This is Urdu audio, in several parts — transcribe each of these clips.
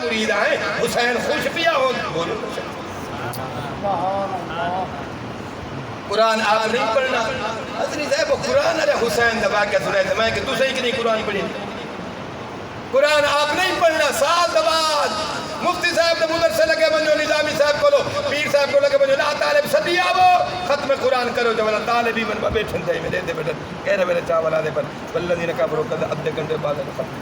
مرید آئیں حسین خوش پیا ہو بولو قرآن آپ نہیں پڑھنا حضرت صاحب وہ قرآن ارے حسین دبا کے سنائے میں کہ تو صحیح کہ نہیں قرآن پڑھی قرآن آپ نہیں پڑھنا سال بعد مفتی صاحب نے مدرسے لگے بنو نظامی صاحب کو لو پیر صاحب کو لگے بنو لا طالب صدی آبو ختم قرآن کرو جو والا طالبی من بیٹھن دے میں دے بیٹھن کہہ رہے میرے چاولا دے پر والذین کفروا قد ادھے گھنٹے بعد ختم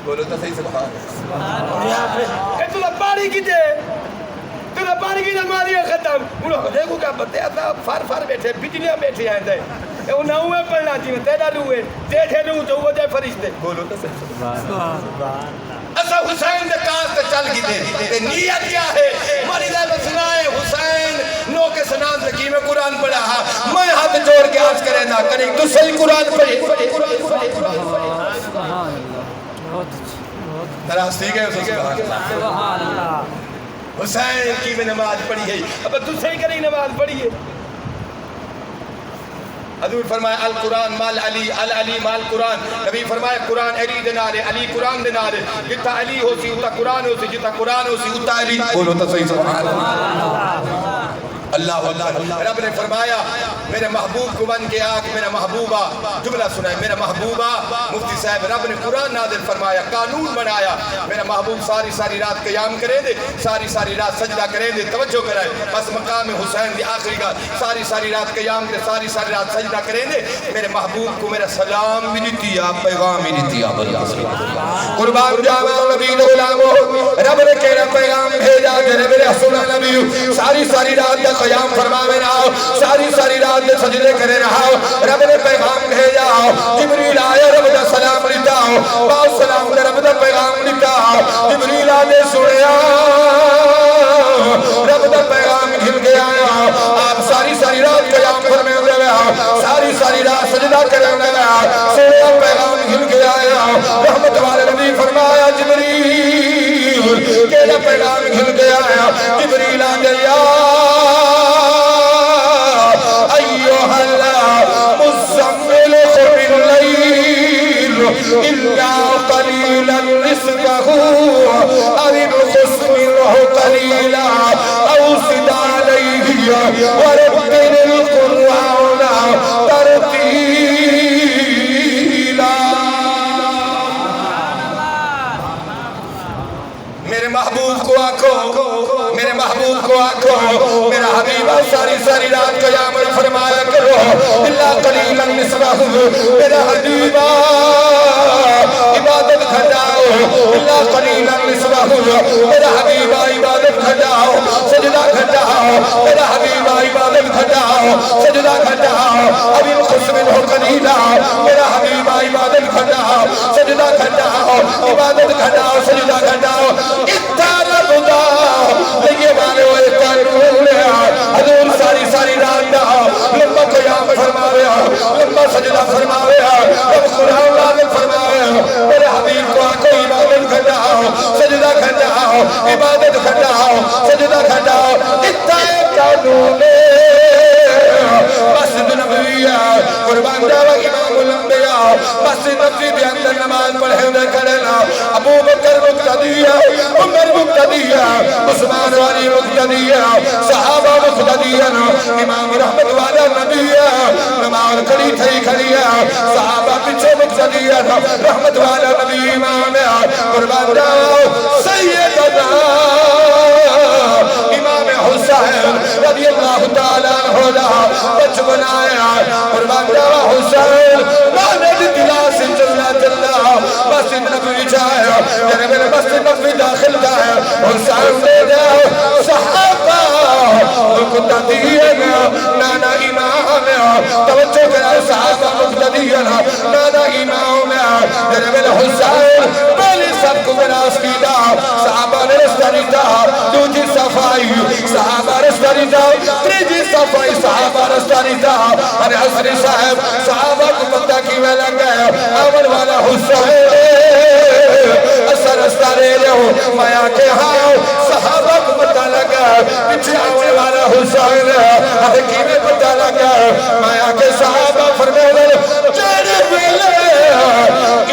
بولو تو صحیح سبحان اللہ اے تو پانی کی دے تو پانی کی نمازی ختم انہوں دیکھو کیا بتایا تھا فار بیٹھے بجلیاں بیٹھے آئے تھے انہوں ہوئے پڑھنا چاہیے تیرا لوئے دیکھے لوں تو وہ جائے فرشتے بولو تو صحیح سبحان اللہ ایسا حسین دے کاس تے چل گی دے نیت کیا ہے ہماری دے بسنائے حسین نو کے سنان تکی میں قرآن پڑھا میں ہاتھ جوڑ کے آج کرے نہ کریں تو صحیح قرآن پڑھے دراز ٹھیک ہے سبحان اللہ حسین کی میں نماز پڑھی ہے اب تو صحیح کریں نماز پڑھی ہے حضور فرمایا القرآن مال علی العلی مال قرآن نبی فرمایا قرآن علی دنارے علی قرآن دنارے جتا علی ہو سی اتا قرآن ہو سی جتا قرآن ہو سی اتا علی بولو تو صحیح سبحان اللہ اللہ رب نے فرمایا میرے محبوب کو بن کے آگ میرا محبوبہ جملہ سنائے میرا محبوبہ مفتی صاحب رب نے قرآن نازل فرمایا قانون بنایا میرا محبوب ساری رات قیام کریں دے ساری رات سجدہ کریں دے توجہ کرائے بس مقام حسین دی آخری کا ساری رات قیام کرے ساری رات سجدہ کریں دے میرے محبوب کو میرا سلام بھی نہیں دیا پیغام بھی نہیں دیا قربان جاوہ نبی غلامو رب نے کہنا پیغام بھیجا جنہیں میرے حسن نبی ساری رات دا قیام فرماوے رہا ساری رات دے سجدے کرے رہا رب نے پیغام بھیجا جبریل آیا رب دا سلام لیتا باؤ سلام دے رب دا پیغام لیتا جبریل آنے سنیا رب دا پیغام گھل گیا آپ ساری رات قیام فرمے ہوئے ساری رات سجدہ کرے ہوئے سنیا پیغام گھل گیا رحمت والے نبی فرمایا جبریل کہنا پیغام گھل گیا جبریل آنے یا إلا قليلا نصفه أو انقص منه قليلا أو زد عليه ورتل القرآن ترتيلا میرے محبوب کو آنکھو میرے محبوب کو آنکھو میرا حبیبہ ساری رات قیام فرمایا کرو اللہ قلیلا نصفہ میرا حبیبہ عبادت گھٹاؤ اللہ قلیلا نصفہ میرا حبیبہ عبادت گھٹاؤ سجدہ گھٹاؤ میرا حبیبہ عبادت گھٹاؤ سجدہ گھٹاؤ ابھی خسمن ہو قلیلا میرا حبیبہ عبادت گھٹاؤ سجدہ گھٹاؤ عبادت گھٹاؤ سجدہ گھٹاؤ اتارا بدا لگے والے ہوئے قانون لیا حضور ساری رات دا لمبا قیام فرماوے لمبا سجدہ فرماوے رب قرآن نازل فرماوے میرے حبیب کو آنکھو عبادت گھٹاؤ سجدہ گھٹاؤ عبادت گھٹاؤ سجدہ گھٹاؤ اتائے قانون مسجد نبویہ قربان جاوہ امام الانبیاء مسجد نبوی بھی اندر نماز پڑھے ہوئے کرنا ابو بکر مقتدیہ عمر مقتدیہ عثمان والی مقتدیہ صحابہ مقتدیہ امام رحمت والا نبیہ نماز کھڑی تھی کھڑیہ صحابہ پچھے مقتدیہ رحمت والا نبی امام قربان جاؤ سیدنا امام حسین رضی اللہ تعالیٰ عنہ بچ بنایا قربان جاؤ حسین ماند دلا سے جلنا مسجد نبوی جایا میرے میرے مسجد نبوی داخل جایا حسین دے جاؤ صحابہ مقتدیہ نانا امام توجہ کرا صحابہ مقتدیہ نانا امام میرے میرے حسین پہلے سب کو براس کی دا صحابہ نے رستہ ریتا دوجی صفائی صحابہ رستہ ریتا تریجی صفائی صحابہ رستہ ریتا اور حسن صاحب صحابہ کو پتہ کی میں لگا آمن والا حسین اثر رستہ رے رہو میں آکے ہاں صحابہ کو پتہ لگا پچھے آمن والا حسین حقی میں پتہ لگا میں آکے صحابہ فرمے ہوئے چڑھ ملے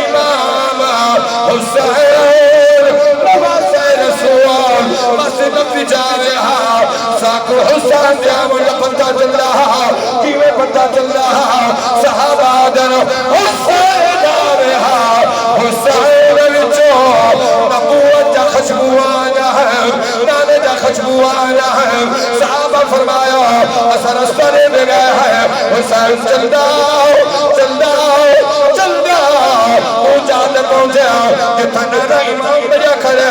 امام حسین حسین چلدا چلدا چلدا اونچا تے پہنچیا جتھا نہ امام بڑا کھڑا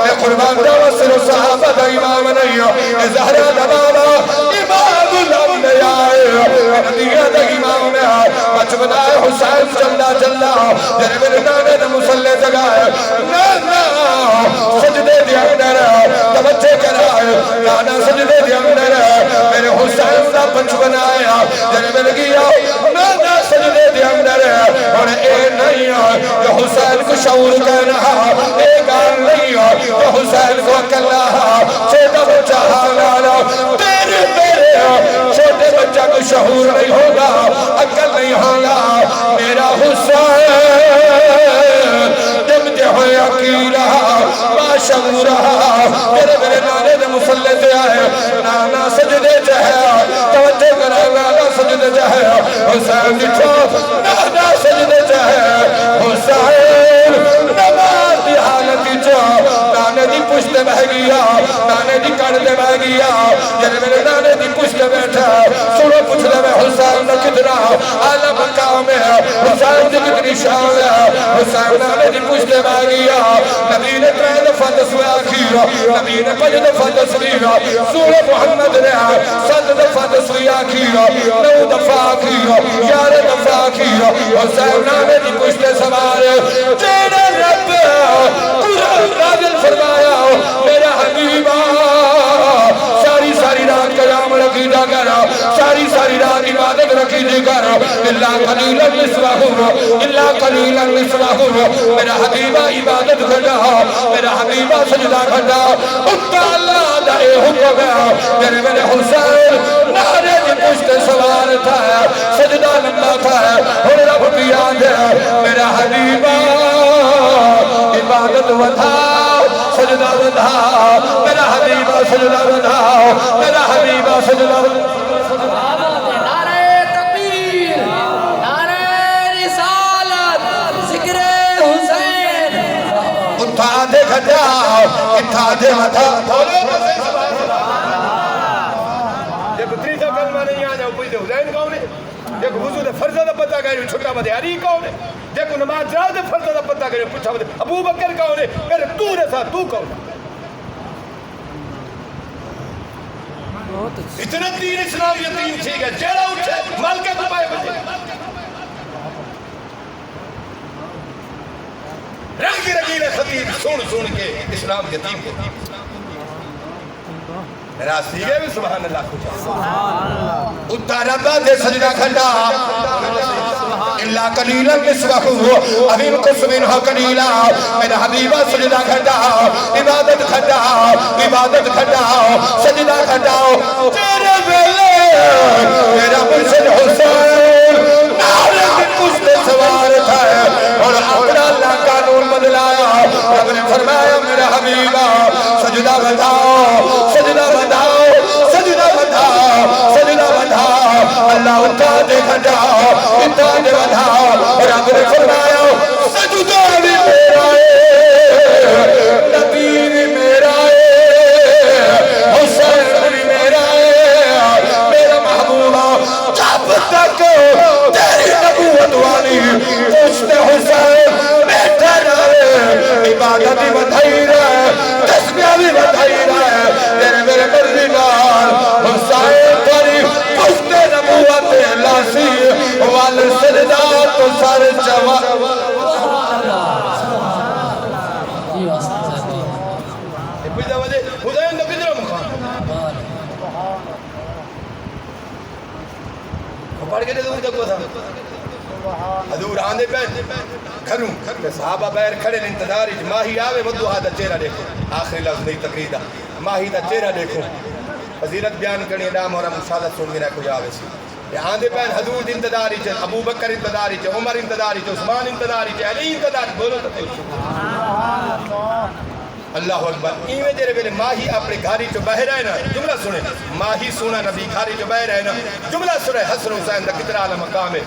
اے قربان دا وسر صحابہ دا امام نہیں اے زہرا دا بابا امام الانبیاء نبیہ دا امام ہے بچپنا حسین چلدا چلدا جڑے میرے نانے دا مصلی جگہ نانا سجدے دے اندر توجہ کرائے نانا سجدے دے اندر میرے حسین دا بچپنا آیا جڑے میرے گیا نانا سجدے دے اندر اور اے نہیں کہ حسین کو شعور کہنا اے گان نہیں کہ حسین کو اکلا چھوٹا بچہ حالالا تیرے چھوٹے بچہ کو شعور نہیں ہوگا عقل نہیں ہوگا میرا حسین جمتے ہوئے عقیلہ باشعورہ میرے نانے دے مصلی سے آئے نانا سجدے چاہے توجہ کرے نانا سجدے چاہے حسین جٹھو نانا سجدے چاہے حسین نماز دی حالتی چاہے نانے دی پشت بہ گیا نانے دی کڑتے بہ گیا جن میرے نانے دی پشت بیٹھا سنو پوچھ لے میں حسین نے کتنا اعلی مقام ہے حسین دی کتنی شان ہے حسین نانے دی پشت بہ گیا نبی نے ترے دفعہ تسویہ آکھیا نبی نے 5 دفعہ تسویہ سورہ محمد نے 7 دفعہ تسویہ آکھیا 9 دفعہ آکھیا 11 دفعہ آکھیا حسین نانے دی پشت سوار جیڑے رب قرآن نازل فرمایا میرا حبیبہ ساری رات قیام رکھی جا کر ساری رات عبادت رکھی جا کر اللہ قلیلا نسوہم اللہ قلیلا نسوہم میرا حبیبہ عبادت کھڑا میرا حبیبہ سجدہ کھڑا اتا اللہ دائے حکم ہے میرے حسین نارے کی پشت سوار تھا سجدہ لمبا تھا اور رب کی یاد ہے میرا حبیبہ عبادت ودھا سجدہ ودھا میرا حبیبہ سجدہ ودھا میرا حبیبہ سجدہ ودھا نعرہ تکبیر نعرہ رسالت ذکر حسین اتھا دے کھٹا اتھا دے ودھا دیکھو تریسا کلمہ نہیں آجا اوپر دے حسین کون ہے دیکھو وضو دے فرضہ دا پتہ گئے چھٹا بدے علی کون ہے دیکھو نماز جا دے فرضہ دا پتہ گئے پوچھا بدے ابو بکر کون ہے میرے تو رسا تو کون ہے اتنا دین اسلام یتیم ٹھیک ہے جیڑا اٹھے مال کے دبائے بجے رنگ رگیلے خطیب سن کے اسلام یتیم کے راستی گئے بھی سبحان اللہ کچھ اتاربہ دے سجدہ کھڑا اللہ قلیلا نسوہم ابین قسمینہ قلیلا میرا حبیبہ سجدہ کھڑا عبادت کھڑا سجدہ کھڑا تیرے ویلے میرا مرشد حسین نارے کی پشت سوار تھا اور اپنا اللہ قانون بدلایا رب نے فرمایا میرا حبیبہ سجدہ بدھاؤ سجدہ بدھاؤ سجدہ بدھاؤ سجدہ بدھاؤ اللہ اتھا دے کھڑا اتھا دے بدھاؤ رب نے فرمایا سجدہ بھی میرا ہے نبی بھی میرا ہے حسین بھی میرا ہے میرا محبوبہ جب تک تیری نبوت والی پشت حسین بیٹھا رہے عبادت بھی بدھائی رہے تسبیح بھی بدھائی رہے تیرے میرے مردگار حسین تاری پشت نبوت لاسی والسجدہ تو سر جوا حسین نبی در مخان پڑھ کے دور تک تھا حضور آندے پہن کھنوں صحابہ بیر کھڑے انتظاری ماہی آوے ودو ہاں دا چہرہ دیکھو آخری لفظ نہیں تقریدہ ماہی دا چہرہ دیکھو فضیلت بیان کرنی نام اور مشاہدت سن میرا کوئی آوے سی آندے پہن حضور انتظاری چھے ابو بکر انتظاری چھے عمر انتظاری چھے عثمان انتظاری چھے علی انتظاری بولو تو اللہ اکبر ایویں جرے ویلے ماہی اپنے گھاری جو بہ رہے نا جملہ سنے ماہی سونا نبی گھاری جو بہ رہے نا جملہ سنے حسن حسین دا کتنا عالم مقام ہے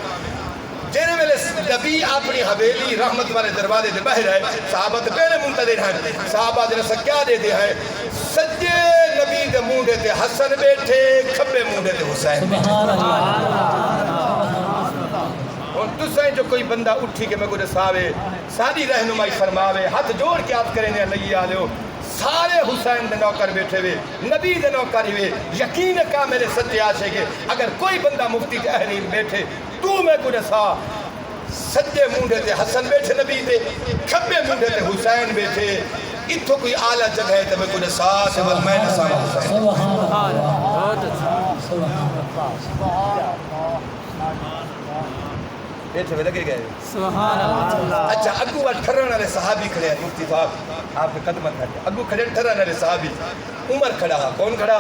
جیرے ویلے نبی اپنی حویلی رحمت والے دروازے دے بہ رہے صحابہ تے پہلے منتظر ہیں صحابہ دے نسا کیا دے دے ہیں سجے نبی دے مونڈے تے حسن بیٹھے کھبے مونڈے تے حسین اور تسیں جو کوئی بندہ اٹھی کہ میں کو دساوے ساری رہنمائی فرماوے ہاتھ جوڑ کے آپ کریں لئی آلو سارے حسین دے نوکر بیٹھے ہوئے نبی دے نوکر ہوئے یقین کا میرے سچے عاشق اگر کوئی بندہ مفتی تحریر بیٹھے تو میں کو دسا سجے مونڈے تے حسن بیٹھے نبی دے کھبے مونڈے تے حسین بیٹھے اتھو کوئی اعلیٰ جگہ ہے تو میں کو دسا سے بل میں دسا حسین بیٹھے ہوئے لگے گئے سبحان اللہ اچھا اگو بات ٹھرن والے صحابی کھڑے ہیں مفتی صاحب آپ کے قدمت کھڑے اگو کھڑے ٹھرن والے صحابی عمر کھڑا کون کھڑا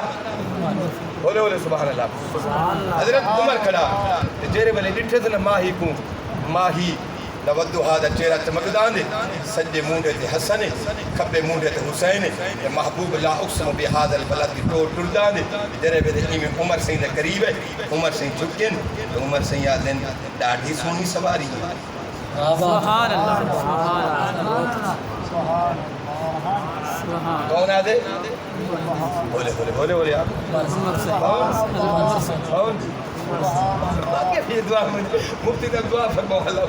بولے بولے سبحان اللہ حضرت عمر کھڑا جیرے بلے ڈٹھے تھے نا ماہی کو ماہی نودوہا دا چہرہ چمکدان دے سجے مونڈے تے حسن کھبے مونڈے تے حسین محبوب لا اقسم بہذا البلد کی ٹوٹ ٹردان دے جرے بے دے عمر سنگھ دے قریب ہے عمر سنگھ چکن تو عمر سنگھ یاد دیں ڈاڑھی سونی سواری ہے سبحان اللہ کون آدھے بولے بولے بولے بولے آپ کون مفتی نے دعا فرماؤ اللہ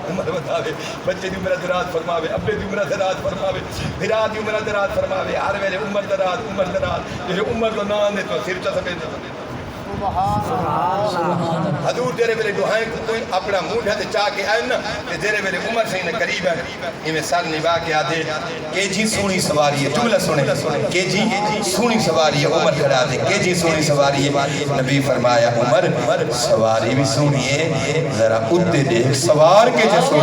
عمر بتاوے بچے دی عمر دراز فرماوے ابے دی عمر دراز فرماوے بھرا دی عمر دراز فرماوے ہر ویلے عمر دراز یہ عمر کو نام دے تو صرف چا سکے حضور تیرے ویلے دعائیں کوئی اپنا مونڈا تے چاہ کے آئے نا کہ تیرے ویلے عمر سے انہیں قریب ہے یہ میں سر نبا کے آدھے کہ جی سونی سواری ہے جملہ سنے کہ جی سونی سواری ہے عمر کھڑا دے کہ جی سونی سواری ہے نبی فرمایا عمر سواری بھی سونی ہے ذرا ادھے دیکھ سوار کے جیسے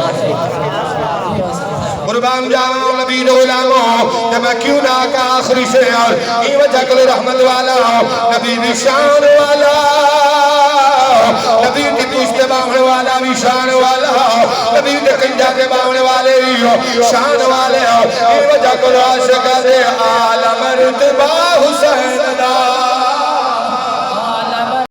قربان جاؤں نبی علماء جب میں کیوں نہ کا آخری شعر ای وجہ کل رحمت والا نبی نشان والا نبی کی پشت باہنے والا بھی شان والا نبی کے کنجا کے باہنے والے شان والے ای وجہ کل عاشق دے عالم رتبہ حسین